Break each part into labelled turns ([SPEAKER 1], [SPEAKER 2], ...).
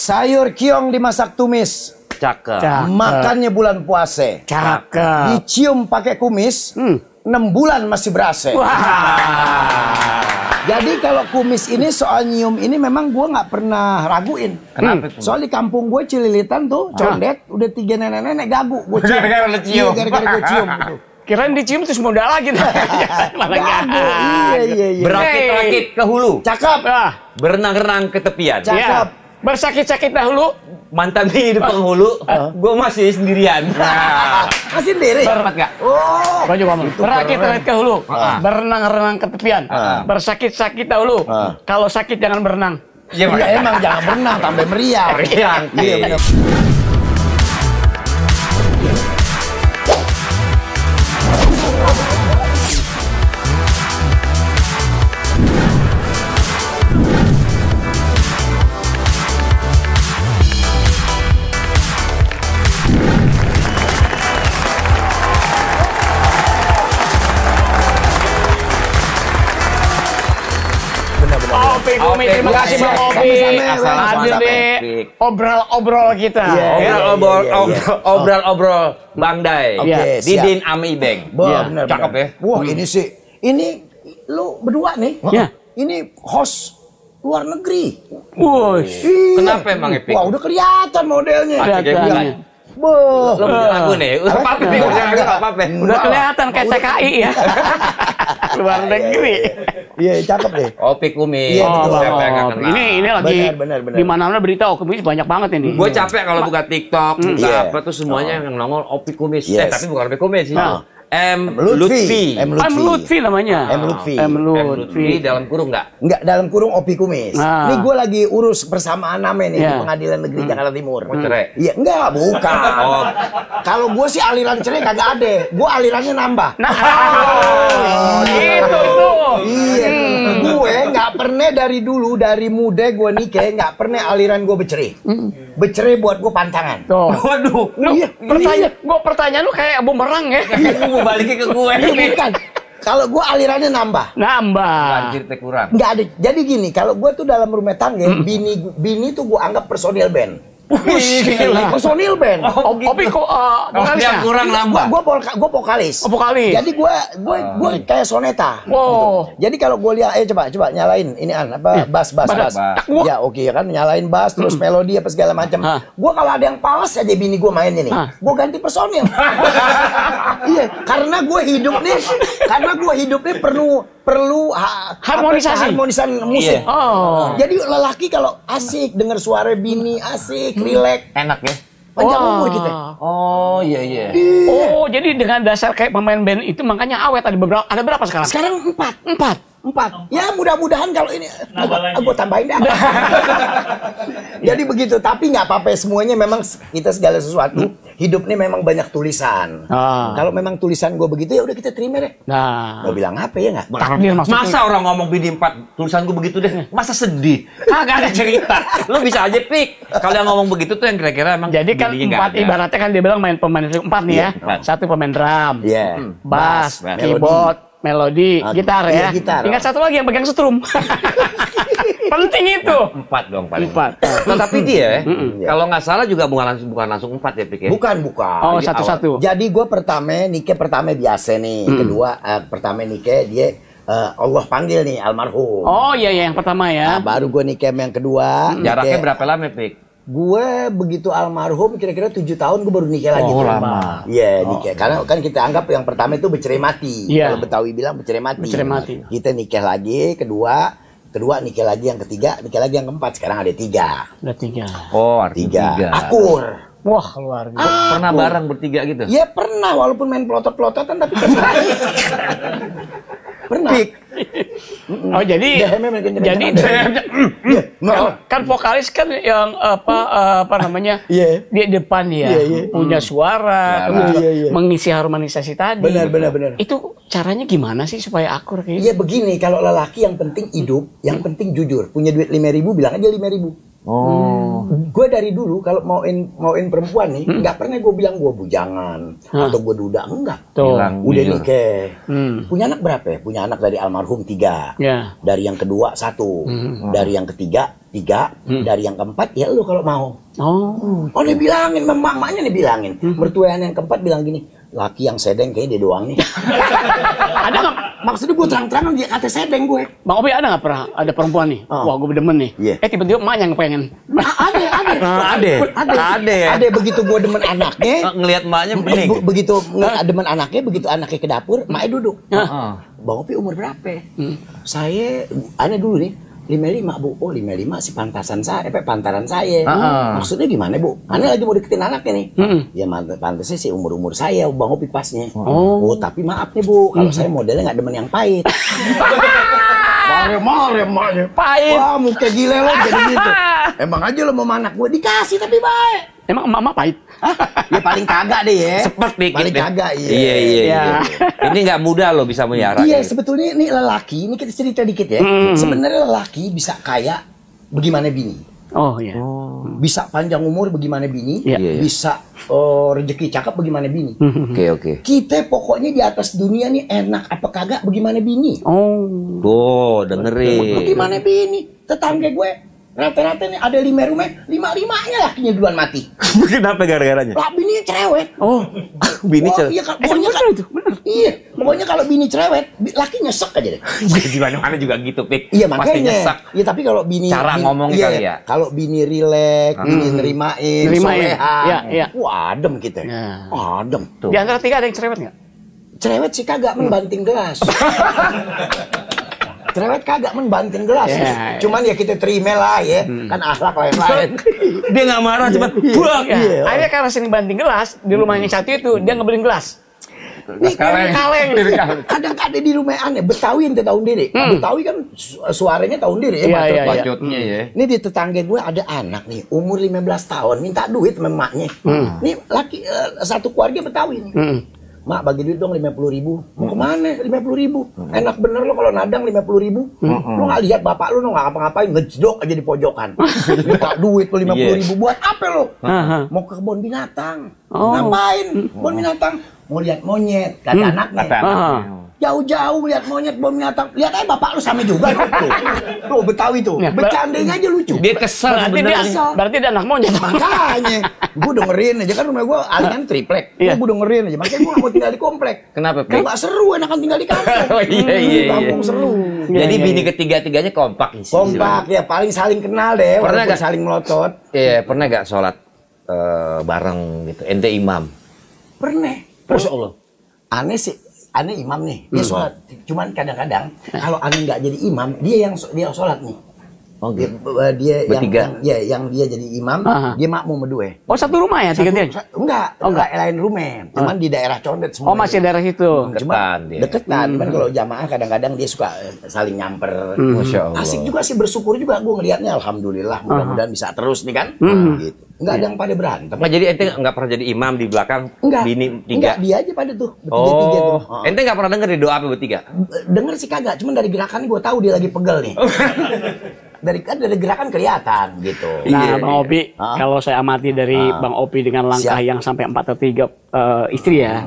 [SPEAKER 1] Sayur kiong dimasak tumis.
[SPEAKER 2] Cakep.
[SPEAKER 1] Makannya bulan puasa.
[SPEAKER 3] Cakep.
[SPEAKER 1] Dicium pakai kumis. 6 bulan masih berasa. Jadi kalau kumis ini soal nyium ini memang gue nggak pernah raguin.
[SPEAKER 2] Kenapa?
[SPEAKER 1] Soal di kampung gue Cililitan tuh condet udah 3 nenek-nenek gagu. Gue cium.
[SPEAKER 2] Gara-gara cium.
[SPEAKER 1] Gara-gara gue cium. Gitu.
[SPEAKER 3] Kirain dicium terus muda lagi. Malah
[SPEAKER 1] Gagu. Iya.
[SPEAKER 2] Berakit-rakit ke hulu.
[SPEAKER 1] Cakep.
[SPEAKER 2] Berenang-renang ke tepian.
[SPEAKER 1] Cakep.
[SPEAKER 3] Bersakit-sakit dahulu.
[SPEAKER 2] Mantan di penghulu, gue masih sendirian.
[SPEAKER 1] Masih sendiri.
[SPEAKER 2] Dapat nggak?
[SPEAKER 1] Oh.
[SPEAKER 3] Baju kamu. Berakit-rakit ke hulu. Berenang-renang ke tepian. Bersakit-sakit dahulu. Kalau sakit jangan berenang.
[SPEAKER 2] Iya,
[SPEAKER 1] Ya, emang jangan berenang tambah meriang.
[SPEAKER 2] Meriang.
[SPEAKER 1] Iya benar.
[SPEAKER 3] Opi, Gumi, terima kasih Bang Opi.
[SPEAKER 1] Sama-sama.
[SPEAKER 3] Hadir di obrol-obrol kita.
[SPEAKER 2] Obrol-obrol Bang Day.
[SPEAKER 1] Oke,
[SPEAKER 2] Didin Ami Beng.
[SPEAKER 1] Benar.
[SPEAKER 2] Cakep ya.
[SPEAKER 1] Wah, ini sih. Ini lu berdua nih.
[SPEAKER 3] Iya.
[SPEAKER 1] Ini host luar negeri.
[SPEAKER 3] Wush.
[SPEAKER 2] Kenapa emang Epic?
[SPEAKER 1] Wah, udah kelihatan modelnya.
[SPEAKER 3] Kelihatan.
[SPEAKER 1] Boh.
[SPEAKER 2] Lo aku nih, apa-apa nih, apa-apa.
[SPEAKER 3] Udah kelihatan kayak TKI ya. Luar negeri.
[SPEAKER 1] Iya, cakep deh.
[SPEAKER 2] Opi Kumis.
[SPEAKER 1] Iya, betul.
[SPEAKER 2] Siapa yang nggak kenal?
[SPEAKER 3] Ini lagi
[SPEAKER 1] Benar.
[SPEAKER 3] di mana-mana berita Kumis banyak banget ini.
[SPEAKER 2] Gue capek kalau buka TikTok, buka
[SPEAKER 1] Iya.
[SPEAKER 2] apa tuh semuanya yang nongol Opi Kumis.
[SPEAKER 1] Yes.
[SPEAKER 2] Tapi bukan Opi Kumis sih. M.
[SPEAKER 1] Lutfi.
[SPEAKER 2] Lutfi.
[SPEAKER 1] M.
[SPEAKER 3] Lutfi namanya.
[SPEAKER 1] M. Lutfi.
[SPEAKER 3] M.
[SPEAKER 2] Lutfi
[SPEAKER 3] Lutfi.
[SPEAKER 2] dalam kurung nggak?
[SPEAKER 1] Enggak, dalam kurung Opi Kumis.
[SPEAKER 3] Nah.
[SPEAKER 1] Ini gue lagi urus persamaan nama nih di
[SPEAKER 3] Iya.
[SPEAKER 1] Pengadilan Negeri Jakarta Timur.
[SPEAKER 2] Mau cerai?
[SPEAKER 1] Iya, enggak, bukan.
[SPEAKER 2] Oh.
[SPEAKER 1] Kalau gue sih aliran cerai kagak ada. Gue alirannya nambah.
[SPEAKER 3] Nah, gitu itu.
[SPEAKER 1] Iya, gue nggak pernah dari dulu, dari muda gue nikah nggak pernah aliran gue bercerai. Bercerai buat gue pantangan.
[SPEAKER 3] Tuh.
[SPEAKER 2] Waduh.
[SPEAKER 3] Lu,
[SPEAKER 1] Iya,
[SPEAKER 3] pertanyaan lu kayak bumerang ya.
[SPEAKER 2] Mau balikin ke gue.
[SPEAKER 1] Bukan. Kalau gue alirannya nambah.
[SPEAKER 3] Nambah.
[SPEAKER 2] Anjir teh kurang.
[SPEAKER 1] Nggak ada. Jadi gini, kalau gue tuh dalam rumah tangga, bini tuh gue anggap personil band.
[SPEAKER 3] Gila.
[SPEAKER 1] Personil band.
[SPEAKER 3] Opi kok
[SPEAKER 2] Yang kurang nambah.
[SPEAKER 1] Gue vokalis.
[SPEAKER 3] Oh, vokalis.
[SPEAKER 1] Jadi gue kayak soneta.
[SPEAKER 3] Wow.
[SPEAKER 1] Jadi kalau gue lihat, coba nyalain ini bass. Ya oke ya kan, nyalain bass terus melodi apa segala macam. Gue kalau ada yang pales aja bini gue mainnya nih, gue ganti personil. Iya, karena gue hidup nih perlu
[SPEAKER 3] Harmonisasi.
[SPEAKER 1] harmonisan musik.
[SPEAKER 2] Iya.
[SPEAKER 3] Oh.
[SPEAKER 1] Jadi lelaki kalau asik dengar suara bini asik, rileks,
[SPEAKER 2] Enak ya?
[SPEAKER 1] panjang umur kita.
[SPEAKER 2] Oh iya.
[SPEAKER 3] Oh, jadi dengan dasar kayak pemain band itu makanya awet ada berapa sekarang?
[SPEAKER 1] Sekarang 4. Ya mudah-mudahan kalau ini gue tambahin dah. Jadi begitu, tapi nggak apa-apa, semuanya memang kita segala sesuatu hidup ini memang banyak tulisan. Kalau memang tulisan gue begitu ya udah kita terima deh.
[SPEAKER 3] Nah,
[SPEAKER 1] Mau bilang apa ya nggak?
[SPEAKER 3] takdir maksudnya.
[SPEAKER 2] Masa orang ngomong bini 4 tulisan gue begitu deh, masa sedih? Kagak ada cerita. Lo bisa aja Pik. Kalau yang ngomong begitu tuh yang kira-kira emang
[SPEAKER 3] Jadi kan
[SPEAKER 2] bininya nggak
[SPEAKER 3] 4
[SPEAKER 2] ada.
[SPEAKER 3] ibaratnya kan dia bilang main pemain 4 nih ya.
[SPEAKER 2] Empat.
[SPEAKER 3] Satu pemain drum,
[SPEAKER 1] Iya.
[SPEAKER 3] bass,
[SPEAKER 2] Bass,
[SPEAKER 3] keyboard, melodi, gitar
[SPEAKER 1] iya,
[SPEAKER 3] ya.
[SPEAKER 1] gitar.
[SPEAKER 3] Tinggal satu lagi yang pegang setrum. Penting itu.
[SPEAKER 2] 4 dong paling.
[SPEAKER 3] 4.
[SPEAKER 2] Nah, tapi dia kalau nggak salah juga bukan langsung 4 ya Pik ya?
[SPEAKER 1] Bukan.
[SPEAKER 3] Oh,
[SPEAKER 2] Di
[SPEAKER 3] satu-satu.
[SPEAKER 1] Jadi gue nikah pertama biasa nih. Kedua pertama nikah dia Allah panggil nih almarhum.
[SPEAKER 3] Oh iya yang pertama
[SPEAKER 1] Nah,
[SPEAKER 3] ya.
[SPEAKER 1] baru gue nikah sama yang kedua.
[SPEAKER 2] Jaraknya
[SPEAKER 1] nikah.
[SPEAKER 2] berapa lama Pik?
[SPEAKER 1] Gue begitu almarhum kira-kira 7 tahun gue baru nikah lagi.
[SPEAKER 2] Oh,
[SPEAKER 1] tuh.
[SPEAKER 2] lama.
[SPEAKER 1] Iya, nikah. Karena kan kita anggap yang pertama itu bercerai mati.
[SPEAKER 3] Iya.
[SPEAKER 1] Kalau Betawi bilang bercerai mati.
[SPEAKER 3] Bercerai mati.
[SPEAKER 1] Kita nikah lagi, kedua nikah lagi, yang ketiga nikah lagi, yang keempat sekarang ada 3.
[SPEAKER 3] Udah 3.
[SPEAKER 2] Oh, artinya 3.
[SPEAKER 1] Akur.
[SPEAKER 3] Wah, luar biasa.
[SPEAKER 2] Pernah bareng bertiga gitu?
[SPEAKER 1] Ya pernah, walaupun main pelotot-pelototan tapi pernah.
[SPEAKER 3] Oh jadi kan vokalis kan yang apa namanya dia depan ya punya suara mengisi harmonisasi tadi.
[SPEAKER 1] Benar.
[SPEAKER 3] Itu caranya gimana sih supaya akur kayak?
[SPEAKER 1] Iya begini, kalau lelaki yang penting hidup, yang penting jujur. Punya duit 5.000 bilang aja 5.000. Gue dari dulu kalau mauin perempuan nih, nggak pernah gue bilang gue bujangan atau gue duda, enggak. Udah nikah. Punya anak berapa ya? Punya anak dari almarhum 3, dari yang kedua 1, dari yang ketiga 3, dari yang keempat ya lu kalau mau. Oh dia bilangin, mamanya nih bilangin, mertuaan yang keempat bilang gini, laki yang sedeng kayaknya dia doang nih. Ada nggak? Maksudnya gue terang-terangan dia kata sedeng gue.
[SPEAKER 3] Bang Opi ada nggak pernah ada perempuan nih? Wah gue demen nih. Tiba-tiba emaknya yang pengen.
[SPEAKER 1] Ada. Begitu gue demen anaknya.
[SPEAKER 2] Ngelihat emaknya bening.
[SPEAKER 1] Begitu demen anaknya, begitu anaknya ke dapur, emaknya duduk. Bang Opi umur berapa? Saya, aneh dulu nih. 55 Bu, oh 55 sih pantasan saya, pantaran saya. Maksudnya gimana Bu? Ane lagi mau deketin anaknya nih. Ya pantasnya sih umur saya, Bang Opi pasnya. Oh tapi maaf nih Bu, kalau saya modelnya nggak demen yang pahit. Mare maknya pahit. Wah muka gila lo jadi gitu. Emang aja lo mau anak gue dikasih tapi baik.
[SPEAKER 3] Emang emak pahit?
[SPEAKER 1] Ya paling kagak deh ya.
[SPEAKER 2] Seperti
[SPEAKER 1] paling kagak
[SPEAKER 2] iya. Ini nggak mudah lo bisa melihara.
[SPEAKER 1] Iya sebetulnya ini lelaki, ini kita cerita dikit ya. Sebenarnya lelaki bisa kaya bagaimana bini. Bisa panjang umur bagaimana bini, bisa rezeki cakep bagaimana bini.
[SPEAKER 2] Oke.
[SPEAKER 1] Kita pokoknya di atas dunia nih enak apa kagak bagaimana bini.
[SPEAKER 2] Tuh dengerin.
[SPEAKER 1] Bagaimana bini? Tetangga gue rata-rata nih ada 5 rumah, 5-5-nya lakinya duluan mati.
[SPEAKER 2] Kenapa gara-garanya?
[SPEAKER 1] Lah bini cerewet.
[SPEAKER 2] Bini cerewet.
[SPEAKER 1] Iya, pokoknya kalau bini cerewet, lakinya nyesek aja deh.
[SPEAKER 2] Di mana-mana juga gitu, Pik.
[SPEAKER 1] Iya makanya.
[SPEAKER 2] Pasti nyesek.
[SPEAKER 1] Iya tapi kalau bini
[SPEAKER 2] cara ngomongnya kali ya.
[SPEAKER 1] Kalau bini rileks, bini nerimain, solehan. Adem kita. Adem.
[SPEAKER 3] Di antara 3 ada yang cerewet nggak?
[SPEAKER 1] Cerewet sih kagak, membanting gelas. Cerewet kagak membanting gelas. Cuman ya kita terima lah ya. Kan akhlak lain-lain.
[SPEAKER 2] Dia nggak marah cuma buang.
[SPEAKER 3] Akhirnya karena sering banting gelas di rumahnya satu itu dia ngebeliin gelas.
[SPEAKER 1] Kaleng. Kadang-kadang di rumah aneh. Betawi ente tahun diri. Betawi kan suaranya tahun diri ya.
[SPEAKER 2] Bacotnya ya.
[SPEAKER 1] Ini di tetangga gue ada anak nih umur 15 tahun minta duit sama emaknya. Ini laki satu keluarga Betawi nih. Mak bagi duit dong 50.000. Mau kemana 50.000? Enak bener lo kalau nadang 50.000. Lo nggak lihat bapak lo nggak ngapa-ngapain ngejedok aja di pojokan. Minta duit lo 50.000 buat apa lo? Mau ke kebun binatang. Ngapain? Kebun binatang. Mau lihat monyet. Kata anaknya. Jauh-jauh lihat monyet, kebun binatang. Lihat aja bapak lu sama juga. Tuh Betawi tuh. Bercandanya aja lucu.
[SPEAKER 2] Dia kesel sebenarnya.
[SPEAKER 3] Berarti dia anak monyet.
[SPEAKER 1] Makanya. Gue dengerin aja kan rumah gue alingan triplek. Gue dengerin aja. Makanya gue gak mau tinggal di komplek.
[SPEAKER 2] Kenapa?
[SPEAKER 1] Kan gak seru enakan tinggal di kampung. Kampung seru.
[SPEAKER 2] Jadi bini ketiga-tiganya kompak.
[SPEAKER 1] Kompak ya paling saling kenal deh.
[SPEAKER 2] Pernah gak
[SPEAKER 1] saling melotot?
[SPEAKER 2] Iya pernah gak sholat bareng gitu? Ente imam?
[SPEAKER 1] Pernah.
[SPEAKER 2] Masya Allah.
[SPEAKER 1] Aneh imam nih, dia sholat. Cuman kadang-kadang kalau aneh nggak jadi imam, dia sholat nih. Dia yang dia jadi imam, dia makmum berdua.
[SPEAKER 3] Oh satu rumah ya tiga-tiga?
[SPEAKER 1] Enggak, lain rumah. Cuman di daerah Condet semua.
[SPEAKER 3] Oh masih daerah situ.
[SPEAKER 1] Deketan. Cuman kalau jamaah kadang-kadang dia suka saling nyamper.
[SPEAKER 2] Masya Allah.
[SPEAKER 1] Asik juga sih, bersyukur juga gue ngelihatnya. Alhamdulillah, mudah-mudahan bisa terus nih kan. Gitu. Enggak ada yang pada berantem.
[SPEAKER 2] Jadi ente nggak pernah jadi imam di belakang bini 3?
[SPEAKER 1] Enggak, dia aja pada tuh. Bertiga tuh.
[SPEAKER 2] Ente nggak pernah denger di doa apa bertiga?
[SPEAKER 1] Denger sih kagak, cuman dari gerakan gue tahu dia lagi pegel nih. Dari gerakan kelihatan gitu.
[SPEAKER 3] Nah, Bang Opi, kalau saya amati dari Bang Opi dengan langkah yang sampai 4 atau 3 istri ya,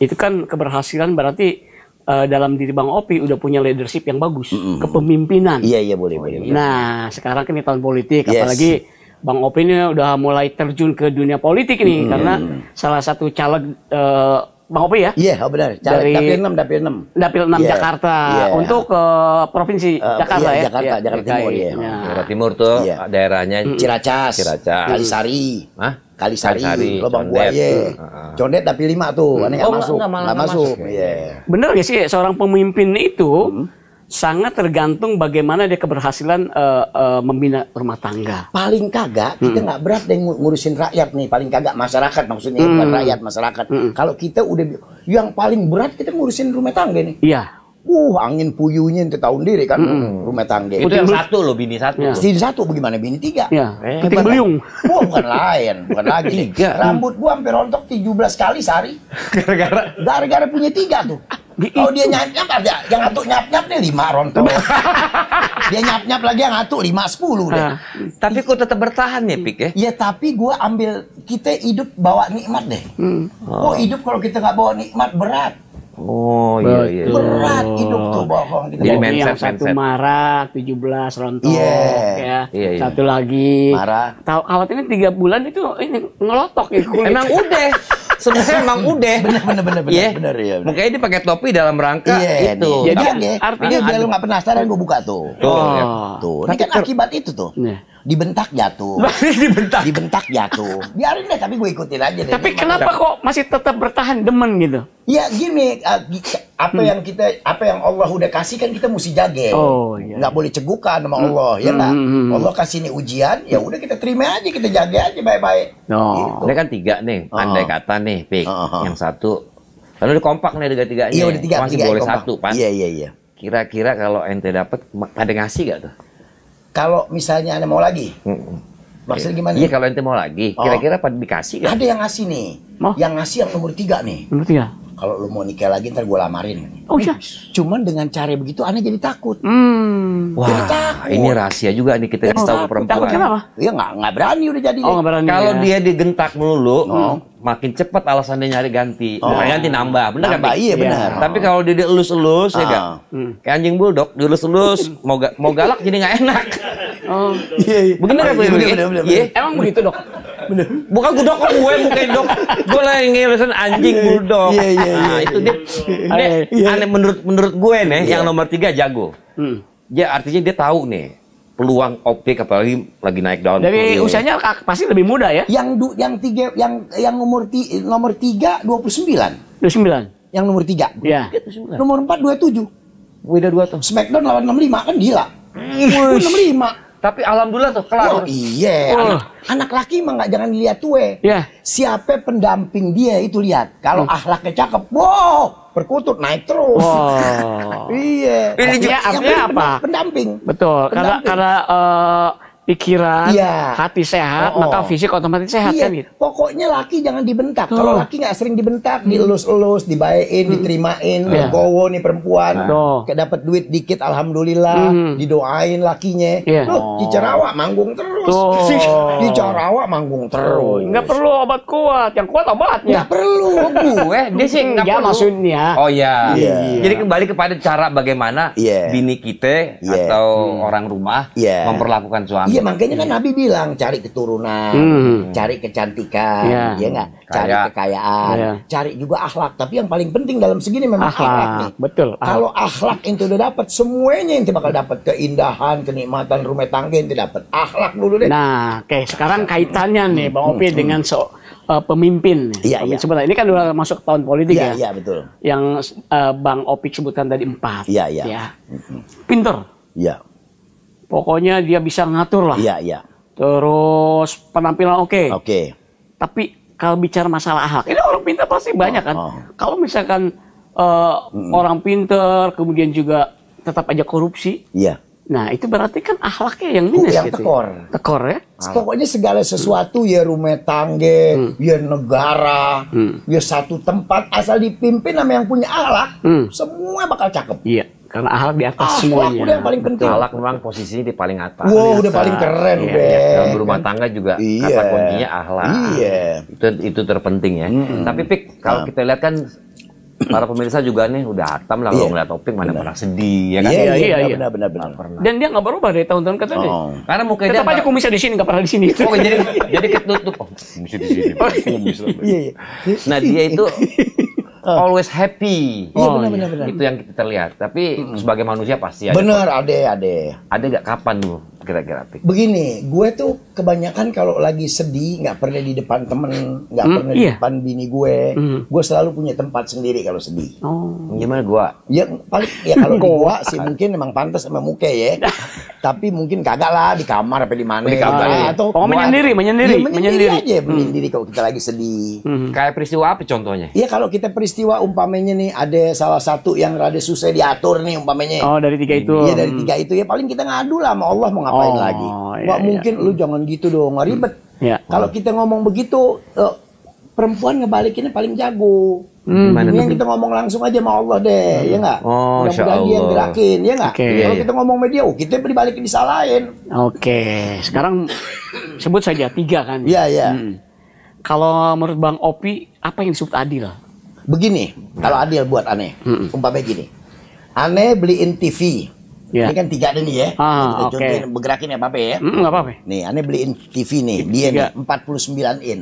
[SPEAKER 3] itu kan keberhasilan berarti dalam diri Bang Opi udah punya leadership yang bagus, kepemimpinan.
[SPEAKER 1] Iya boleh.
[SPEAKER 3] Nah, sekarang kan ini tahun politik, apalagi Bang Opi ini udah mulai terjun ke dunia politik nih, karena salah satu caleg Bang Opi ya?
[SPEAKER 1] Iya, benar. Dari Dapil 6
[SPEAKER 3] Jakarta untuk Provinsi Jakarta ya.
[SPEAKER 1] Jakarta Timur ya.
[SPEAKER 2] Jakarta Timur tuh daerahnya
[SPEAKER 1] Ciracas. Kalisari. Kalisari, Lubang Buaya. Condet Dapil 5 tuh, aneh nggak masuk.
[SPEAKER 3] Bener gak sih seorang pemimpin itu sangat tergantung bagaimana dia keberhasilan membina rumah tangga.
[SPEAKER 1] Paling kagak kita nggak berat deh ngurusin rakyat nih. Paling kagak masyarakat maksudnya bukan rakyat masyarakat. Kalau kita udah yang paling berat kita ngurusin rumah tangga nih.
[SPEAKER 3] Iya.
[SPEAKER 1] Angin puyuhnya itu tahun diri kan rumah tangga.
[SPEAKER 2] Itu yang satu loh, bini satu.
[SPEAKER 1] Bini satu bagaimana bini 3?
[SPEAKER 3] Iya. Keting beliung.
[SPEAKER 1] Bukan lagi. Rambut gua hampir rontok 17 kali sehari. Gara-gara punya 3 tuh. Kalau dia nyap-nyap aja, yang ngatuk nyap-nyap deh 5 rontok. Dia nyap-nyap lagi yang ngatuk 5-10 deh.
[SPEAKER 2] Tapi kok tetap bertahan ya, Pik ya?
[SPEAKER 1] Ya tapi gue ambil, kita hidup bawa nikmat deh. Kok hidup kalau kita nggak bawa nikmat berat.
[SPEAKER 2] Oh iya.
[SPEAKER 1] Berat hidup tuh bohong.
[SPEAKER 3] Jadi yang satu marah, 17 rontok, ya. Satu lagi
[SPEAKER 1] marah.
[SPEAKER 3] Tahu awat ini 3 bulan itu ini ngelotok ya kulit.
[SPEAKER 2] Emang udah. Sebenarnya emang udah.
[SPEAKER 1] Bener ya.
[SPEAKER 2] Makanya dia pakai topi dalam rangka itu.
[SPEAKER 1] Jadi artinya biar lu nggak penasaran gue buka tuh. Tuh. Ini kan akibat itu tuh. Dibentak jatuh. Dibentak jatuh. Biarin deh, tapi gue ikutin aja deh.
[SPEAKER 3] Tapi kenapa kok masih tetap bertahan demen gitu?
[SPEAKER 1] Ya gini, apa yang Allah udah kasih kan kita mesti jaga. Nggak boleh cegukan sama Allah, ya nggak? Allah kasih ini ujian, ya udah kita terima aja, kita jaga aja baik-baik. Gitu.
[SPEAKER 2] Ini kan 3 nih, andai kata nih, Pik. Yang satu, lalu udah kompak nih tiga-tiganya.
[SPEAKER 1] Iya udah 3.
[SPEAKER 2] Masih boleh kompak. 1, Pan.
[SPEAKER 1] Iya.
[SPEAKER 2] Kira-kira kalau ente dapat, pada ngasih gak tuh?
[SPEAKER 1] Kalau misalnya anda mau lagi, maksudnya gimana?
[SPEAKER 2] Iya kalau ente mau lagi, kira-kira pada dikasih gak?
[SPEAKER 1] Ada yang ngasih nih, yang ngasih yang nomor 3 nih.
[SPEAKER 3] Nomor 3.
[SPEAKER 1] Kalau lu mau nikah lagi ntar gue lamarin.
[SPEAKER 3] Oh iya.
[SPEAKER 1] Cuman dengan cara begitu aneh jadi takut.
[SPEAKER 2] Wah, ini rahasia juga nih kita kasih tahu ke perempuan.
[SPEAKER 3] Takut kenapa?
[SPEAKER 1] Iya nggak berani udah jadi.
[SPEAKER 3] Nggak berani.
[SPEAKER 2] Kalau dia digentak melulu, makin cepat alasannya nyari ganti. Ganti nambah, bener kan?
[SPEAKER 1] Iya benar.
[SPEAKER 2] Tapi kalau dia dielus-elus ya kan, kayak anjing bulldog, dielus-elus mau galak jadi nggak enak.
[SPEAKER 1] Iya.
[SPEAKER 2] Bener kan?
[SPEAKER 1] Bener.
[SPEAKER 3] Emang begitu dok?
[SPEAKER 1] Bener.
[SPEAKER 2] Bukan gudok kok gue, bukan dok. Gue lagi ngelusin anjing bulldog.
[SPEAKER 1] Iya.
[SPEAKER 2] Itu dia aneh menurut gue nih, yang nomor 3 jago. Dia artinya dia tahu nih peluang Opik apalagi lagi naik daun.
[SPEAKER 3] Dari usianya pasti lebih muda ya?
[SPEAKER 1] Yang nomor 3 29.
[SPEAKER 3] 29.
[SPEAKER 1] Yang nomor 3.
[SPEAKER 3] Iya.
[SPEAKER 1] Nomor 4 27.
[SPEAKER 2] Beda 2 tahun.
[SPEAKER 1] Smackdown lawan 65 kan gila. 65.
[SPEAKER 2] Tapi alhamdulillah tuh kelar.
[SPEAKER 1] Iya. Anak laki mah nggak jangan dilihat tuh. Siapa pendamping dia itu lihat. Kalau akhlaknya cakep, perkutut naik terus. Iya.
[SPEAKER 3] Ini juga artinya apa?
[SPEAKER 1] Pendamping.
[SPEAKER 3] Betul. Karena pikiran, hati sehat, maka fisik otomatis sehat kan gitu.
[SPEAKER 1] Pokoknya laki jangan dibentak. Kalau laki nggak sering dibentak, dielus-elus, dibayain, diterimain, legowo nih perempuan. Kayak dapat duit dikit, alhamdulillah, didoain lakinya. Loh, di Cerawak manggung terus. Di Cerawak manggung terus.
[SPEAKER 3] Nggak perlu obat kuat, yang kuat obatnya.
[SPEAKER 1] Nggak perlu.
[SPEAKER 2] Dia sih nggak perlu.
[SPEAKER 3] Maksudnya.
[SPEAKER 2] Oh iya. Jadi kembali kepada cara bagaimana bini kita atau orang rumah memperlakukan suami.
[SPEAKER 1] Iya makanya kan Nabi bilang cari keturunan, cari kecantikan, ya nggak, cari kekayaan, cari juga akhlak. Tapi yang paling penting dalam segini memang akhlak nih.
[SPEAKER 3] Betul.
[SPEAKER 1] Kalau akhlak itu udah dapat, semuanya ente bakal dapat, keindahan, kenikmatan rumah tangga ente dapat. Akhlak dulu deh.
[SPEAKER 3] Nah, sekarang kaitannya nih Bang Opi dengan pemimpin.
[SPEAKER 1] Iya.
[SPEAKER 3] Ini kan udah masuk tahun politik ya.
[SPEAKER 1] Iya betul.
[SPEAKER 3] Yang Bang Opi sebutkan tadi 4.
[SPEAKER 1] Iya.
[SPEAKER 3] Pinter.
[SPEAKER 1] Iya.
[SPEAKER 3] Pokoknya dia bisa ngatur lah.
[SPEAKER 1] Iya.
[SPEAKER 3] Terus penampilan oke. Tapi kalau bicara masalah akhlak, ini orang pintar pasti banyak kan. Kalau misalkan orang pintar, kemudian juga tetap aja korupsi.
[SPEAKER 1] Iya.
[SPEAKER 3] Nah itu berarti kan akhlaknya yang minus.
[SPEAKER 1] Yang
[SPEAKER 3] gitu. Tekor ya.
[SPEAKER 1] Pokoknya segala sesuatu ya rumah tangga, ya negara, ya satu tempat asal dipimpin sama yang punya akhlak, semua bakal cakep.
[SPEAKER 3] Iya. Karena akhlak di atas semuanya.
[SPEAKER 1] Udah yang paling penting.
[SPEAKER 2] Akhlak memang posisinya di paling atas.
[SPEAKER 1] Udah paling keren
[SPEAKER 2] Dalam berumah tangga juga kata kuncinya akhlak. Itu terpenting ya. Tapi Pik, kalau kita lihat kan para pemirsa juga nih udah hatam lah kalau ngeliat Opik mana pernah sedih ya kan?
[SPEAKER 3] Iya.
[SPEAKER 1] Benar.
[SPEAKER 3] Dan dia nggak berubah dari tahun-tahun ke tahun.
[SPEAKER 2] Karena mukanya
[SPEAKER 3] tetap aja kumisnya di sini, nggak pernah di sini.
[SPEAKER 2] Jadi ketutup. Kumisnya di sini.
[SPEAKER 1] Iya.
[SPEAKER 2] Nah dia itu always happy.
[SPEAKER 1] Iya benar.
[SPEAKER 2] Itu yang kita lihat. Tapi sebagai manusia pasti ada.
[SPEAKER 1] Benar, ada.
[SPEAKER 2] Ada nggak kapan dulu kira-kira Pik?
[SPEAKER 1] Begini, gue tuh kebanyakan kalau lagi sedih nggak pernah di depan temen, nggak pernah di depan bini gue. Gue selalu punya tempat sendiri kalau sedih.
[SPEAKER 2] Gimana gua?
[SPEAKER 1] Ya paling kalau di gua sih mungkin emang pantas sama muka ya. Tapi mungkin kagak lah di kamar apa di mana.
[SPEAKER 2] Di kamar.
[SPEAKER 1] Atau
[SPEAKER 3] menyendiri
[SPEAKER 1] aja menyendiri kalau kita lagi sedih.
[SPEAKER 2] Kayak peristiwa apa contohnya?
[SPEAKER 1] Iya kalau kita peristiwa umpamanya nih ada salah satu yang rada susah diatur nih umpamanya.
[SPEAKER 3] Dari 3 itu.
[SPEAKER 1] Iya dari 3 itu ya paling kita ngadu lah sama Allah mau ngapain lagi. Wah mungkin lu jangan gitu dong, nggak ribet. Kalau kita ngomong begitu perempuan ngebalikinnya paling jago. Ini yang kita ngomong langsung aja sama Allah deh, ya nggak? Mudah-mudahan dia yang gerakin, ya nggak? Kalau kita ngomong media, kita dibalikin disalahin.
[SPEAKER 3] Sekarang sebut saja 3 kan?
[SPEAKER 1] Iya.
[SPEAKER 3] Kalau menurut Bang Opi, apa yang disebut adil?
[SPEAKER 1] Begini, kalau adil buat aneh, umpamanya gini, aneh beliin TV. Ini kan 3 ada nih ya. Kita contohin bergerakin ya Pape ya.
[SPEAKER 3] Nggak apa-apa.
[SPEAKER 1] Nih, aneh beliin TV nih, dia nih 49 in.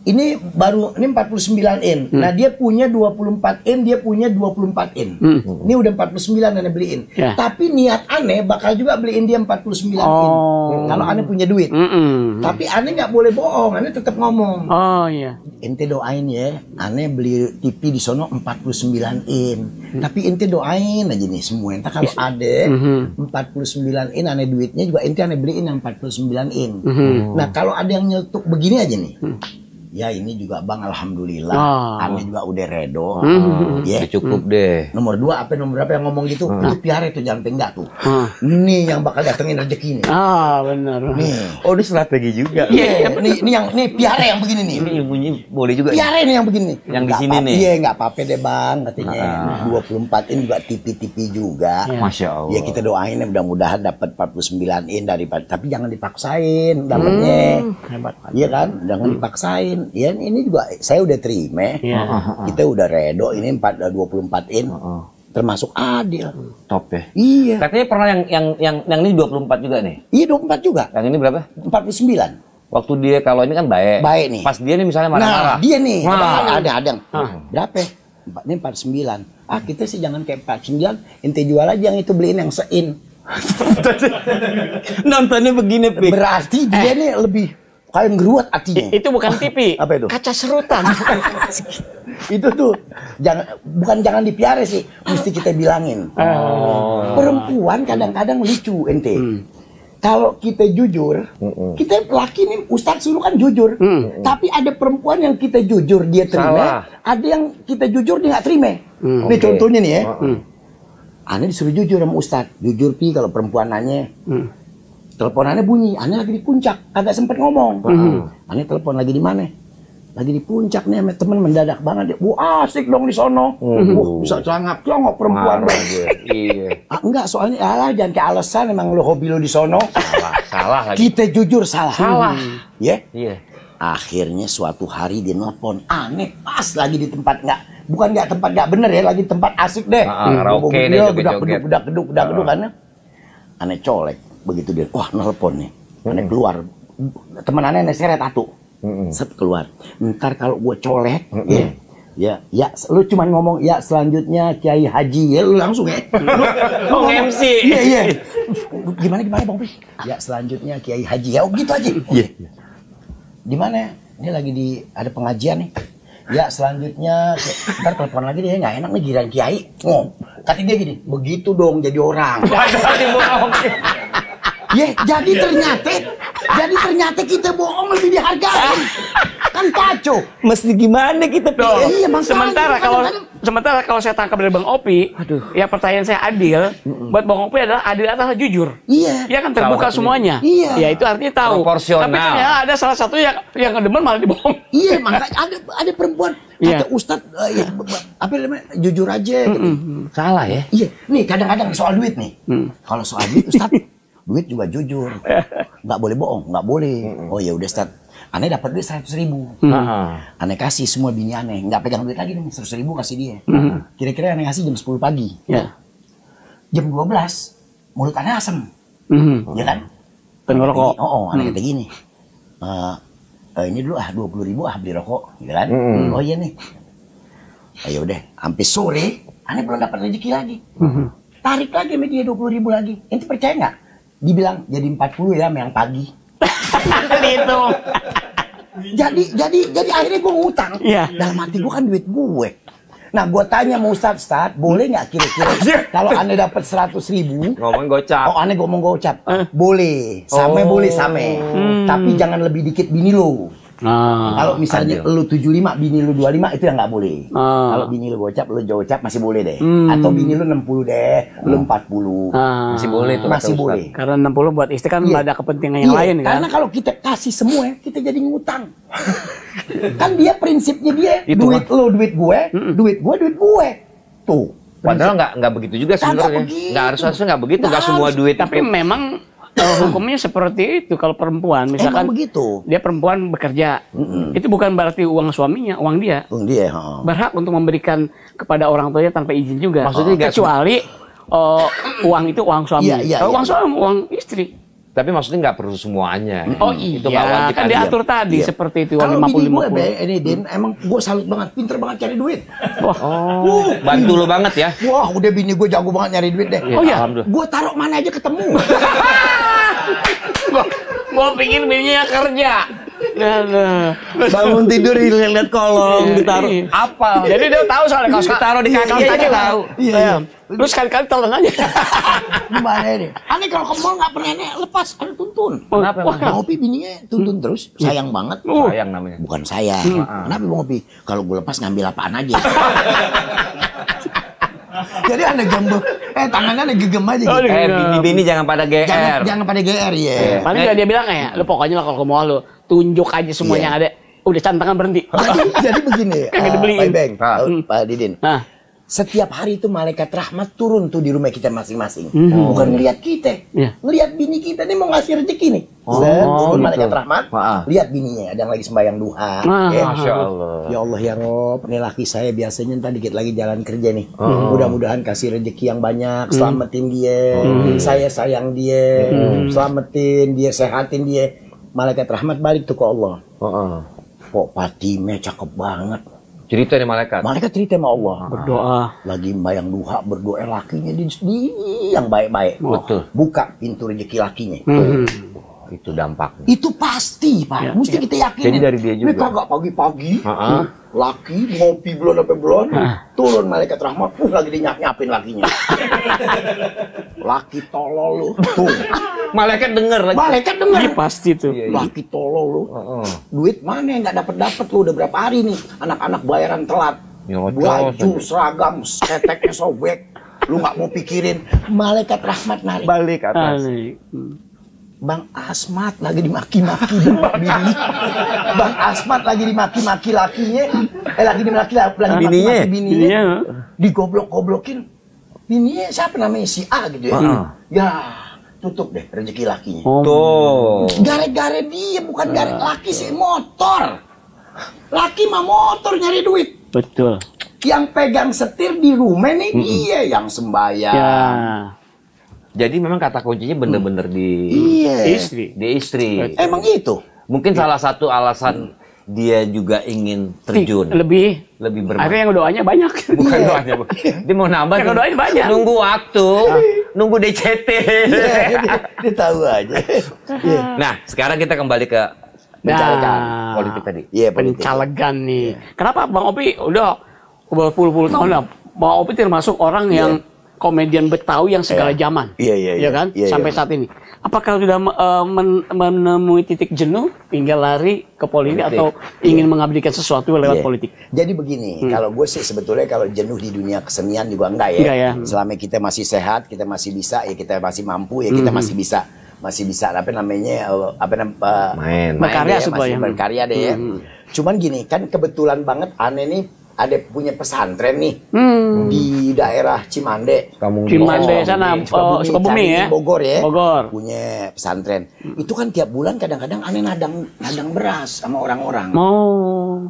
[SPEAKER 1] Ini baru, ini 49 in. Nah dia punya 24 in, dia punya 24 in. Ini udah 49 aneh beliin. Tapi niat aneh bakal juga beliin dia 49 in. Kalau aneh punya duit. Tapi aneh nggak boleh bohong, aneh tetap ngomong. Ente doain ya, aneh beli TV di sono 49 in. Tapi ente doain aja nih semua. Entah kalau ada 49 in, aneh duitnya juga ente aneh beliin yang 49 in. Nah kalau ada yang nyetuk begini aja nih. Ya ini juga Bang, alhamdulillah. Aneh juga udah redo.
[SPEAKER 2] Cukup deh.
[SPEAKER 1] Nomor 2 apa nomor berapa yang ngomong gitu? Itu piara itu jangan enggak tuh. Ini yang bakal datengin rezeki nih.
[SPEAKER 3] Benar.
[SPEAKER 1] Nih.
[SPEAKER 2] Ini strategi juga.
[SPEAKER 1] Ini piara yang begini nih.
[SPEAKER 2] Ini ilmunya boleh juga.
[SPEAKER 1] Piara ini yang begini.
[SPEAKER 2] Yang di sini nih.
[SPEAKER 1] Iya, enggak apa-apa deh Bang katanya. 24 in juga tipi-tipi juga.
[SPEAKER 2] Masya Allah.
[SPEAKER 1] Ya kita doain ya mudah-mudahan dapat 49 in daripada, tapi jangan dipaksain dapatnya.
[SPEAKER 3] Hebat.
[SPEAKER 1] Iya kan? Jangan dipaksain. Ya ini juga saya udah terima. Kita udah redo ini 24 in. Termasuk adil.
[SPEAKER 2] Top ya.
[SPEAKER 1] Iya.
[SPEAKER 2] Katanya pernah yang ini 24 juga nih.
[SPEAKER 1] Iya 24 juga.
[SPEAKER 2] Yang ini berapa?
[SPEAKER 1] 49.
[SPEAKER 2] Waktu dia kalau ini kan baik.
[SPEAKER 1] Baik nih.
[SPEAKER 2] Pas dia nih misalnya marah-marah.
[SPEAKER 1] Nah, dia nih. Ada. Berapa? Ini 49. Kita sih jangan kayak 49. Ente jual aja yang itu, beliin yang sein.
[SPEAKER 2] Nontonnya begini, Pik.
[SPEAKER 1] Berarti dia nih lebih kayak ngeruat artinya.
[SPEAKER 3] Itu bukan TV.
[SPEAKER 1] Apa itu?
[SPEAKER 3] Kaca serutan.
[SPEAKER 1] Itu tuh jangan dipiara sih, mesti kita bilangin. Perempuan kadang-kadang lucu ente. Kalau kita jujur, kita laki nih Ustadz suruh kan jujur. Tapi ada perempuan yang kita jujur dia terima, ada yang kita jujur dia nggak terima. Ini contohnya nih ya. Aneh disuruh jujur sama Ustadz, jujur Pi kalau perempuan nanya. Teleponannya bunyi, aneh lagi di puncak, agak sempet ngomong. Aneh telepon lagi di mana? Lagi di puncak nih, sama temen mendadak banget. Asik dong di sono. Bisa celangap perempuan. Enggak, soalnya jangan kayak alasan emang lo hobi lo di sono.
[SPEAKER 2] Salah lagi.
[SPEAKER 1] Kita jujur salah.
[SPEAKER 2] Iya.
[SPEAKER 1] Akhirnya suatu hari dia nelpon, aneh pas lagi di tempat bukan tempat nggak bener ya, lagi tempat asik deh.
[SPEAKER 2] Karaoke deh,
[SPEAKER 1] geduk karena aneh colek. Begitu dia, wah nelpon nih, aneh keluar, teman aneh seret atu, set keluar. Ntar kalau gue colek, ya, lu cuman ngomong ya selanjutnya Kiai Haji, ya lu langsung ya,
[SPEAKER 3] lu MC,
[SPEAKER 1] iya, gimana Bang Pi? Ya selanjutnya Kiai Haji, ya gitu aja. Di mana? Ini lagi ada pengajian nih. Ya selanjutnya, ntar telepon lagi dia nggak enak nih giliran Kiai. Kata dia gini, begitu dong jadi orang. Ya, jadi ternyata kita bohong lebih dihargai. Kan kacau.
[SPEAKER 2] Mesti gimana kita pilih?
[SPEAKER 3] Iya, sementara kalau saya tangkap dari Bang Opi, ya pertanyaan saya adil. Buat Bang Opi adalah adil adalah jujur.
[SPEAKER 1] Iya.
[SPEAKER 3] Ya kan terbuka semuanya.
[SPEAKER 1] Iya.
[SPEAKER 3] Ya itu artinya tahu.
[SPEAKER 2] Proporsional.
[SPEAKER 3] Tapi ternyata ada salah satu yang ngedemen malah dibohong.
[SPEAKER 1] Iya, makanya ada perempuan kata Ustadz apa namanya jujur aja. Gitu.
[SPEAKER 2] Salah ya?
[SPEAKER 1] Iya. Nih kadang-kadang soal duit nih. Kalau soal duit Ustadz duit juga jujur, nggak boleh bohong, nggak boleh. Oh ya udah Ustadz, aneh dapat duit 100.000, aneh kasih semua bini aneh, nggak pegang duit lagi nih, 100.000 kasih dia. Kira-kira aneh kasih jam 10 pagi, jam 12 mulut aneh asem, ya kan?
[SPEAKER 3] Pengerokok.
[SPEAKER 1] Aneh kata gini, ini dulu 20.000 beli rokok, ya kan? Oh iya nih, ayo udah, sampai sore aneh belum dapat rezeki lagi, tarik lagi sama dia 20.000 lagi, ente percaya nggak? Dibilang jadi 40 ya sama yang pagi.
[SPEAKER 3] Itu.
[SPEAKER 1] jadi akhirnya gue ngutang. Dalam hati gue kan duit gue. Nah gue tanya sama Ustadz, boleh nggak kira-kira kalau aneh dapat 100.000
[SPEAKER 2] ngomong gocap.
[SPEAKER 1] Aneh ngomong gocap. Boleh, boleh. Tapi jangan lebih dikit bini lo. Kalau misalnya lu 75, bini lu 25 itu yang nggak boleh. Kalau bini lu gocap, lu gocap masih boleh deh. Atau bini lu 60 deh, lu 40.
[SPEAKER 2] Masih boleh tuh.
[SPEAKER 1] Masih boleh.
[SPEAKER 3] Karena 60 buat istri kan ada kepentingan yang lain kan.
[SPEAKER 1] Karena kalau kita kasih semua, kita jadi ngutang. Kan dia prinsipnya dia, duit lu duit gue, duit gue. Tuh.
[SPEAKER 2] Padahal nggak begitu juga sebenarnya. Nggak harusnya nggak begitu. Nggak semua duit.
[SPEAKER 3] Tapi memang hukumnya seperti itu. Kalau perempuan misalkan dia perempuan bekerja, itu bukan berarti uang suaminya, uang dia. Berhak untuk memberikan kepada orang tuanya tanpa izin juga. Maksudnya kecuali uang itu uang suami. Kalau uang suami uang istri.
[SPEAKER 2] Tapi maksudnya nggak perlu semuanya.
[SPEAKER 3] Oh iya, itu kan diatur tadi seperti itu.
[SPEAKER 1] Kalau bini gue, ini Din, emang gue salut banget, pinter banget cari duit.
[SPEAKER 2] Bantu lo banget ya.
[SPEAKER 1] Wah, udah bini gue jago banget nyari duit deh.
[SPEAKER 3] Oh iya,
[SPEAKER 1] gue taruh mana aja ketemu.
[SPEAKER 3] Gue pikir bininya kerja.
[SPEAKER 2] Bangun tidur lihat kolong ditaruh apa?
[SPEAKER 3] Jadi dia tahu soalnya kalau ditaruh di kaki aja tahu. Terus sekali-kali telan aja.
[SPEAKER 1] Gimana ini? Aneh kalau ke mall nggak pernah lepas, ada tuntun.
[SPEAKER 2] Kenapa?
[SPEAKER 1] Bang Opi bininya tuntun terus, sayang banget.
[SPEAKER 2] Sayang namanya.
[SPEAKER 1] Bukan sayang. Kenapa Bang Opi? Kalau gue lepas ngambil apaan aja. Jadi aneh gembok, tangannya aneh gegem aja gitu.
[SPEAKER 2] Bini-bini jangan pada GR.
[SPEAKER 1] Jangan pada GR ya.
[SPEAKER 3] Paling dia bilang kayak, lu pokoknya lah kalau ke mall lu tunjuk aja semuanya yang ada. Udah cantangan berhenti.
[SPEAKER 1] Jadi begini, Pak Didin. Setiap hari itu malaikat rahmat turun tuh di rumah kita masing-masing. Bukan ngelihat kita, ngelihat bini kita nih mau ngasih rezeki nih. Turun malaikat rahmat, lihat bininya, ada yang lagi sembahyang duha.
[SPEAKER 2] Masya Allah.
[SPEAKER 1] Ya Allah ya Rob, ini laki saya biasanya ntar dikit lagi jalan kerja nih. Mudah-mudahan kasih rezeki yang banyak, selamatin dia. Saya sayang dia, selamatin dia, sehatin dia. Malaikat rahmat balik tuh ke Allah. Kok Fatime cakep banget.
[SPEAKER 2] Cerita nih malaikat.
[SPEAKER 1] Malaikat cerita sama Allah.
[SPEAKER 3] Berdoa.
[SPEAKER 1] Lagi bayang duha, berdoa lakinya di yang baik-baik.
[SPEAKER 2] Betul.
[SPEAKER 1] Buka pintu rezeki lakinya.
[SPEAKER 2] Itu dampaknya.
[SPEAKER 1] Itu pasti, Pak. Mesti kita yakin.
[SPEAKER 2] Jadi dari dia juga.
[SPEAKER 1] Ini kagak pagi-pagi. Laki ngopi belum sampai belum. Turun malaikat rahmat. Lagi dinyap-nyapin lakinya. Laki tolol lu. Tuh.
[SPEAKER 2] Malaikat denger lagi.
[SPEAKER 1] Malaikat denger.
[SPEAKER 3] Iya pasti tuh.
[SPEAKER 1] Laki tolol lu. Duit mana yang nggak dapet lu? Udah berapa hari nih? Anak-anak bayaran telat. Baju, seragam, keteknya sobek. Lu nggak mau pikirin. Malaikat rahmat narik.
[SPEAKER 2] Balik atas.
[SPEAKER 1] Bang Asmat lagi dimaki-maki bini. Bang Asmat lagi dimaki-maki lakinya. Lagi dimaki-maki bininya. Digoblok-goblokin. Bininya siapa namanya? Si A gitu ya. Ya, tutup deh rezeki lakinya.
[SPEAKER 2] Tuh.
[SPEAKER 1] Gara-gara dia bukan gara laki sih motor. Laki mah motor nyari duit.
[SPEAKER 3] Betul.
[SPEAKER 1] Yang pegang setir di rumah nih dia yang sembahyang.
[SPEAKER 3] Ya.
[SPEAKER 2] Jadi memang kata kuncinya bener-bener di istri.
[SPEAKER 1] Emang itu.
[SPEAKER 2] Mungkin salah satu alasan dia juga ingin terjun.
[SPEAKER 3] Lebih
[SPEAKER 2] bermakna.
[SPEAKER 3] Akhirnya yang doanya banyak.
[SPEAKER 2] Bukan doanya. Dia mau nambah.
[SPEAKER 3] Yang doanya banyak.
[SPEAKER 2] Nunggu waktu. Nunggu DCT.
[SPEAKER 1] Dia tahu aja.
[SPEAKER 2] Nah, sekarang kita kembali ke
[SPEAKER 1] pencalegan
[SPEAKER 2] politik tadi.
[SPEAKER 1] Iya,
[SPEAKER 3] pencalegan nih. Kenapa Bang Opi udah berpuluh-puluh tahun lah. Bang Opi termasuk orang yang komedian Betawi yang segala zaman. Iya kan? Sampai saat ini. Apakah sudah menemui titik jenuh hingga lari ke politik atau ingin mengabdikan sesuatu lewat politik?
[SPEAKER 1] Jadi begini, kalau gue sih sebetulnya kalau jenuh di dunia kesenian juga enggak ya. Selama kita masih sehat, kita masih bisa, ya kita masih mampu, ya kita masih bisa main
[SPEAKER 3] berkarya,
[SPEAKER 1] masih berkarya deh ya. Cuman gini, kan kebetulan banget aneh nih ada punya pesantren nih di daerah Cimande
[SPEAKER 3] sana, Sukabumi ya,
[SPEAKER 1] Bogor ya,
[SPEAKER 3] Bogor
[SPEAKER 1] punya pesantren. Itu kan tiap bulan kadang-kadang aneh nadang beras sama orang-orang.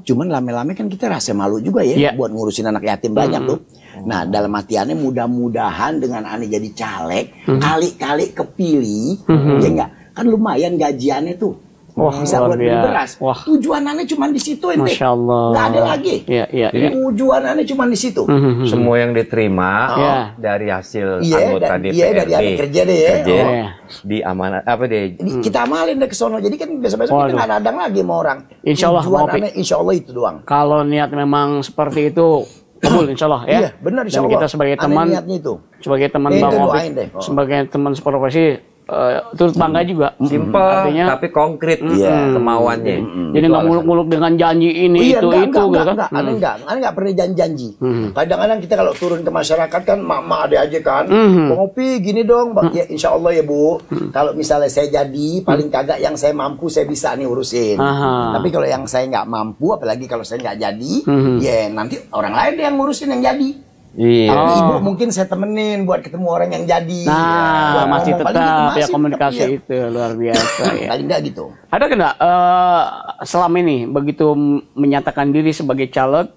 [SPEAKER 1] Cuman lame-lame kan kita rasa malu juga ya buat ngurusin anak yatim banyak tuh. Nah dalam hati aneh mudah-mudahan dengan aneh jadi caleg kali-kali kepilih, ya enggak kan lumayan gajiannya tuh. Bisa buat beli beras. Tujuanannya cuma di situ ente.
[SPEAKER 3] Masya Allah.
[SPEAKER 1] Nggak ada lagi. Tujuanannya cuma di situ.
[SPEAKER 2] Semua yang diterima dari hasil anggota DPRD.
[SPEAKER 1] Iya, dari anak kerja deh ya.
[SPEAKER 2] Di amanat apa deh?
[SPEAKER 1] Kita amalin deh ke sono. Jadi kan besok-besok kita nggak nadang lagi sama orang.
[SPEAKER 3] Insya Allah.
[SPEAKER 1] Tujuanannya insya Allah itu doang.
[SPEAKER 3] Kalau niat memang seperti itu, kabul insya Allah ya.
[SPEAKER 1] Iya, benar insya Allah.
[SPEAKER 3] Dan kita sebagai teman, sebagai teman Bang Opi, sebagai teman seprofesi, turut bangga juga.
[SPEAKER 2] Simpel, artinya, tapi konkret kemauannya.
[SPEAKER 3] Jadi nggak muluk-muluk dengan janji ini itu
[SPEAKER 1] kan? Aneh nggak pernah janji. Kadang-kadang kita kalau turun ke masyarakat kan, mak ada aja kan, ngopi gini dong, ya insya Allah ya Bu. Kalau misalnya saya jadi, paling kagak yang saya mampu saya bisa nih urusin. Tapi kalau yang saya nggak mampu, apalagi kalau saya nggak jadi, ya nanti orang lain yang ngurusin yang jadi. Tapi ibu mungkin saya temenin buat ketemu orang yang jadi.
[SPEAKER 3] Nah, masih tetap ya komunikasi itu luar biasa ya.
[SPEAKER 1] Paling enggak gitu.
[SPEAKER 3] Ada enggak selama ini begitu menyatakan diri sebagai caleg,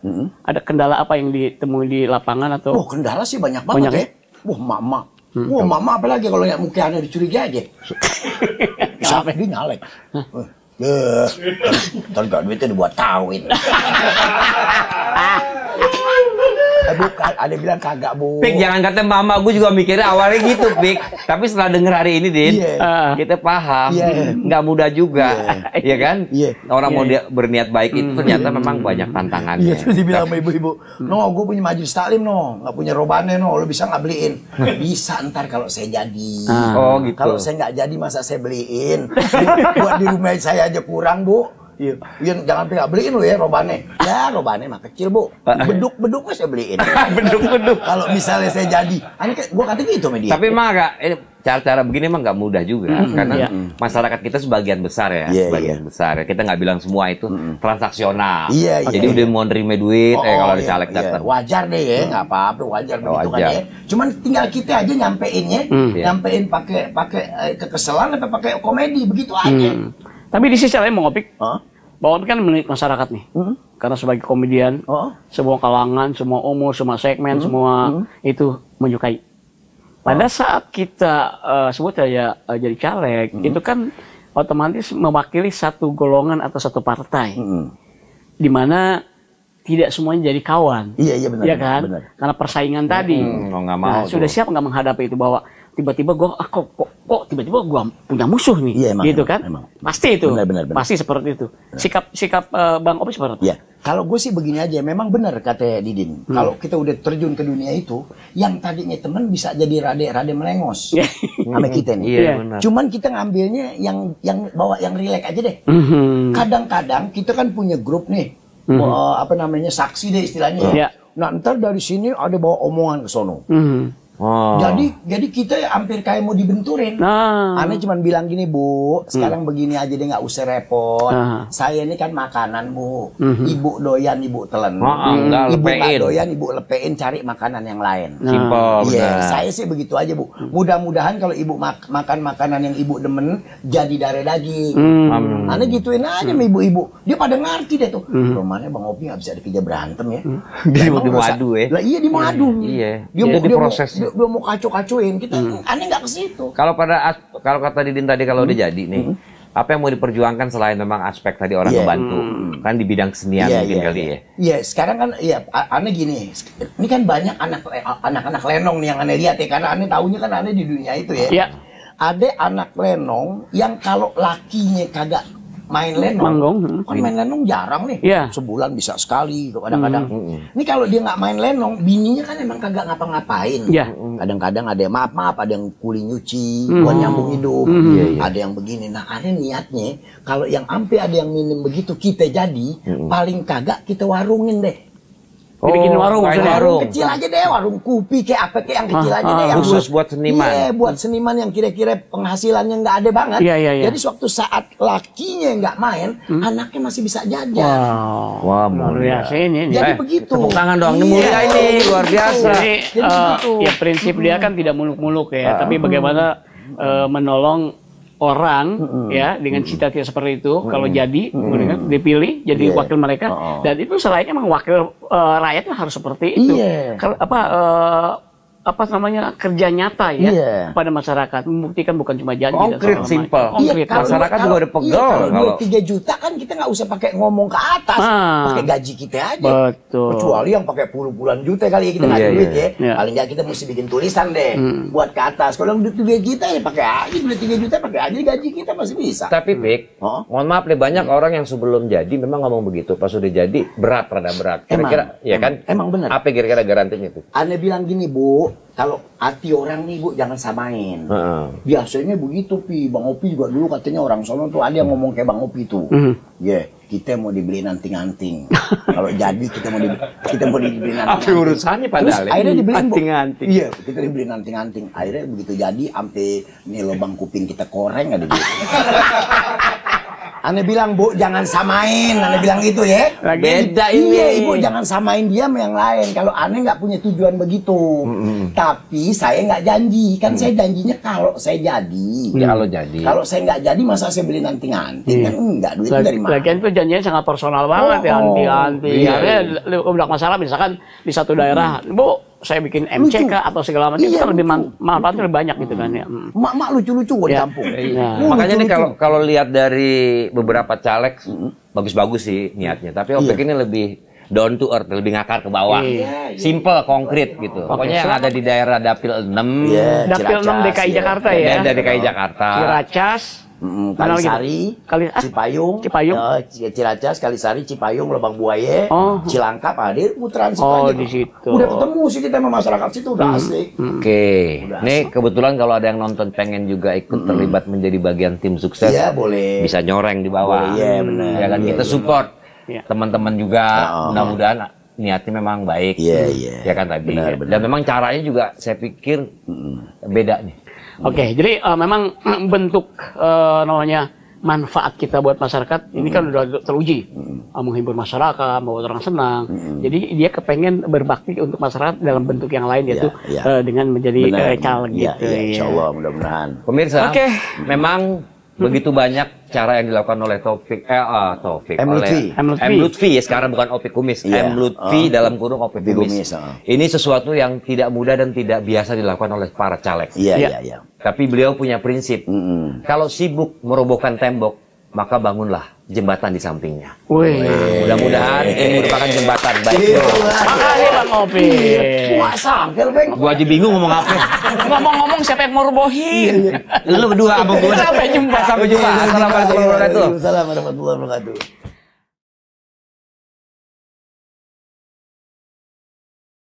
[SPEAKER 3] ada kendala apa yang ditemui di lapangan atau?
[SPEAKER 1] Oh, kendala sih banyak banget ya. Wah, mak-mak. Wah, mak-mak apalagi kalau lihat mukanya dicurigai aja. Siapa dia nyalek. Ntar gak duitnya dibuat kawin. Ada bilang kagak Bu.
[SPEAKER 2] Pik, jangan kata mama, gue juga mikirnya awalnya gitu Pik. Tapi setelah denger hari ini Din, kita paham nggak mudah juga, ya kan? Orang mau berniat baik itu ternyata memang banyak tantangannya.
[SPEAKER 1] Terus dibilang sama ibu-ibu, no gue punya majelis taklim no, nggak punya robane no, lo bisa nggak beliin? Bisa ntar kalau saya jadi.
[SPEAKER 2] Oh gitu.
[SPEAKER 1] Kalau saya nggak jadi masa saya beliin? Buat di rumah saya aja kurang Bu. Iya, jangan nggak beliin lo ya robane. Ya robane mah kecil Bu. Beduk mah saya beliin.
[SPEAKER 2] Beduk.
[SPEAKER 1] Kalau misalnya saya jadi, gue kata gitu media.
[SPEAKER 2] Tapi mah agak cara-cara begini mah nggak mudah juga, karena masyarakat kita sebagian besar ya, besar. Kita nggak bilang semua itu transaksional. Jadi udah mau nerima duit, kalau dicaleg datang.
[SPEAKER 1] Wajar deh ya, nggak apa-apa, wajar begitu kan ya. Cuman tinggal kita aja nyampein pakai kekesalan atau pakai komedi begitu aja.
[SPEAKER 3] Tapi di sisi lain mau ngopik, bahwa kan milik masyarakat nih, karena sebagai komedian, semua kalangan, semua umur, semua segmen, semua itu menyukai. Pada saat kita sebut aja jadi caleg, itu kan otomatis mewakili satu golongan atau satu partai, di mana tidak semuanya jadi kawan,
[SPEAKER 1] benar,
[SPEAKER 3] ya kan?
[SPEAKER 1] Benar.
[SPEAKER 3] Karena persaingan tadi,
[SPEAKER 2] nggak mau.
[SPEAKER 3] Sudah siap nggak menghadapi itu bahwa tiba-tiba gue kok tiba-tiba gue punya musuh nih, gitu kan? Pasti itu, benar. Pasti seperti itu. Sikap Bang Opi seperti itu.
[SPEAKER 1] Ya, kalau gue sih begini aja, memang benar kata Didin. Kalau kita udah terjun ke dunia itu, yang tadinya teman bisa jadi rade melengos sama kita nih. Cuman kita ngambilnya yang bawa yang rileks aja deh. Kadang-kadang kita kan punya grup nih, saksi deh istilahnya. Nah, ntar dari sini ada bawa omongan ke sono. Jadi kita hampir kayak mau dibenturin. Aneh cuma bilang gini Bu, sekarang begini aja deh nggak usah repot. Saya ini kan makanan Bu, ibu doyan ibu telen, ibu nggak doyan ibu lepein cari makanan yang lain.
[SPEAKER 2] Simpel.
[SPEAKER 1] Saya sih begitu aja Bu. Mudah-mudahan kalau ibu makan makanan yang ibu demen jadi darah daging. Aneh gituin aja sama ibu-ibu. Dia pada ngerti deh tuh. Rumahnya Bang Opi nggak bisa dikejar berantem ya.
[SPEAKER 2] Di madu ya.
[SPEAKER 1] Lah iya di madu.
[SPEAKER 2] Dia diproses.
[SPEAKER 1] Dia mau kacau-kacuin kita, aneh nggak ke situ.
[SPEAKER 2] Kalau kata Didin tadi kalau udah jadi nih, apa yang mau diperjuangkan selain memang aspek tadi orang membantu, kan di bidang kesenian mungkin kali ya. Iya,
[SPEAKER 1] sekarang kan aneh gini, ini kan banyak anak-anak lenong nih yang aneh lihat ya, karena aneh tahunya kan aneh di dunia itu ya. Ada anak lenong yang kalau lakinya kagak main lenong, kan main lenong jarang nih, sebulan bisa sekali kadang-kadang. Ini kalau dia nggak main lenong, bininya kan emang kagak ngapa-ngapain. Kadang-kadang ada yang maaf, ada yang kuli nyuci, buat nyambung hidup, ada yang begini. Nah, ada niatnya kalau yang ampe ada yang minim begitu kita jadi, paling kagak kita warungin deh.
[SPEAKER 3] Bikin warung
[SPEAKER 1] kecil aja deh, warung kopi kayak apa kayak yang kecil aja deh, yang
[SPEAKER 2] khusus buat seniman.
[SPEAKER 1] Buat seniman yang kira-kira penghasilannya nggak ada banget. Jadi suatu saat lakinya nggak main, anaknya masih bisa jajan.
[SPEAKER 3] Wah, luar biasa ini.
[SPEAKER 1] Jadi begitu.
[SPEAKER 2] Tepuk tangan dong, ini mulia ini luar biasa.
[SPEAKER 3] Jadi ya prinsip dia kan tidak muluk-muluk ya, tapi bagaimana menolong orang ya dengan cita-cita seperti itu kalau jadi dipilih jadi wakil mereka dan itu selainnya memang wakil rakyatnya harus seperti itu. Apa namanya kerja nyata ya pada masyarakat, membuktikan bukan cuma janji.
[SPEAKER 2] Konkret, simpel. Masyarakat juga udah pegel.
[SPEAKER 1] Kalau 3 juta kan kita nggak usah pakai ngomong ke atas, pakai gaji kita aja.
[SPEAKER 3] Betul.
[SPEAKER 1] Kecuali yang pakai puluhan juta kali ya kita nggak ada duit ya. Paling nggak kita mesti bikin tulisan deh buat ke atas. Kalau duit 3 juta ya pakai aja, duit 3 juta pakai aja gaji kita masih bisa.
[SPEAKER 2] Tapi Pik, mohon maaf nih banyak orang yang sebelum jadi memang ngomong begitu, pas sudah jadi rada berat. Kira-kira ya kan?
[SPEAKER 1] Emang benar.
[SPEAKER 2] Apa kira-kira garantinya tuh?
[SPEAKER 1] Aneh bilang gini Bu. Kalau hati orang nih Bu, jangan samain. Biasanya begitu Pi, Bang Opi juga dulu katanya orang sono tuh ada yang ngomong kayak Bang Opi tuh. Kita mau dibeli anting-anting. Kalau jadi kita mau dibeli anting-anting.
[SPEAKER 2] Apa urusannya padahal?
[SPEAKER 1] Terus akhirnya dibeli
[SPEAKER 2] anting-anting.
[SPEAKER 1] Iya, kita dibeli anting-anting. Akhirnya begitu jadi, sampai nih lubang kuping kita koreng ada gitu. Ane bilang, Bu, jangan samain. Ane bilang gitu ya.
[SPEAKER 2] Beda ini.
[SPEAKER 1] Iya, Ibu, jangan samain dia sama yang lain. Kalau Ane nggak punya tujuan begitu. Tapi saya nggak janji. Kan saya janjinya kalau saya jadi. Kalau saya nggak jadi, masa saya beli anting-anting? Kan enggak, duitnya dari mana?
[SPEAKER 3] Lagian itu janjinya sangat personal banget ya, anting-anting. Akhirnya udah masalah, misalkan di satu daerah, Bu, saya bikin MCK atau segala macam, itu lebih manfaatnya lebih banyak gitu kan ya.
[SPEAKER 1] Mak lucu-lucu di kampung.
[SPEAKER 2] Makanya nih kalau lihat dari beberapa caleg bagus-bagus sih niatnya, tapi Opik ini lebih down to earth, lebih ngakar ke bawah. Simple, konkret gitu. Pokoknya yang ada di daerah Dapil 6,
[SPEAKER 3] Dapil 6 DKI Jakarta ya.
[SPEAKER 2] Dari DKI Jakarta.
[SPEAKER 3] Ciracas,
[SPEAKER 1] Kalisari, Cipayung, Ciracas, Kalisari, Cipayung, Lebang Buaya, Cilangkap, hadir putaran situ.
[SPEAKER 3] Di situ.
[SPEAKER 1] Udah ketemu sih kita sama masyarakat situ, udah asik.
[SPEAKER 2] Oke. Nih kebetulan kalau ada yang nonton pengen juga ikut terlibat menjadi bagian tim sukses,
[SPEAKER 1] boleh.
[SPEAKER 2] Bisa nyoreng di bawah.
[SPEAKER 1] Iya, benar.
[SPEAKER 2] Ya kan kita support teman-teman juga, mudah-mudahan niatnya memang baik. Ya kan tadi. Dan memang caranya juga saya pikir beda nih.
[SPEAKER 3] Oke, jadi memang bentuk namanya manfaat kita buat masyarakat ini kan udah teruji, menghibur masyarakat, membuat orang senang. Jadi dia kepengen berbakti untuk masyarakat dalam bentuk yang lain, yaitu dengan menjadi caleg gitu.
[SPEAKER 1] Insya Allah, mudah-mudahan.
[SPEAKER 2] Pemirsa, memang begitu banyak cara yang dilakukan oleh M. Lutfi ya, sekarang bukan Opik Kumis, M. Lutfi dalam kurung Opik Kumis. Ini sesuatu yang tidak mudah dan tidak biasa dilakukan oleh para caleg. Tapi beliau punya prinsip, kalau sibuk merobohkan tembok, maka bangunlah jembatan di sampingnya. Mudah-mudahan ini merupakan jembatan baik.
[SPEAKER 3] Makasih Bang Opi.
[SPEAKER 1] Wah, sangkel, Bang.
[SPEAKER 2] Gua aja bingung ngomong apa.
[SPEAKER 3] Ngomong-ngomong siapa yang mau robohin?
[SPEAKER 2] Lu berdua sama gue.
[SPEAKER 3] Sampai jumpa.
[SPEAKER 2] Assalamualaikum warahmatullahi wabarakatuh.
[SPEAKER 1] Waalaikumsalam warahmatullahi wabarakatuh.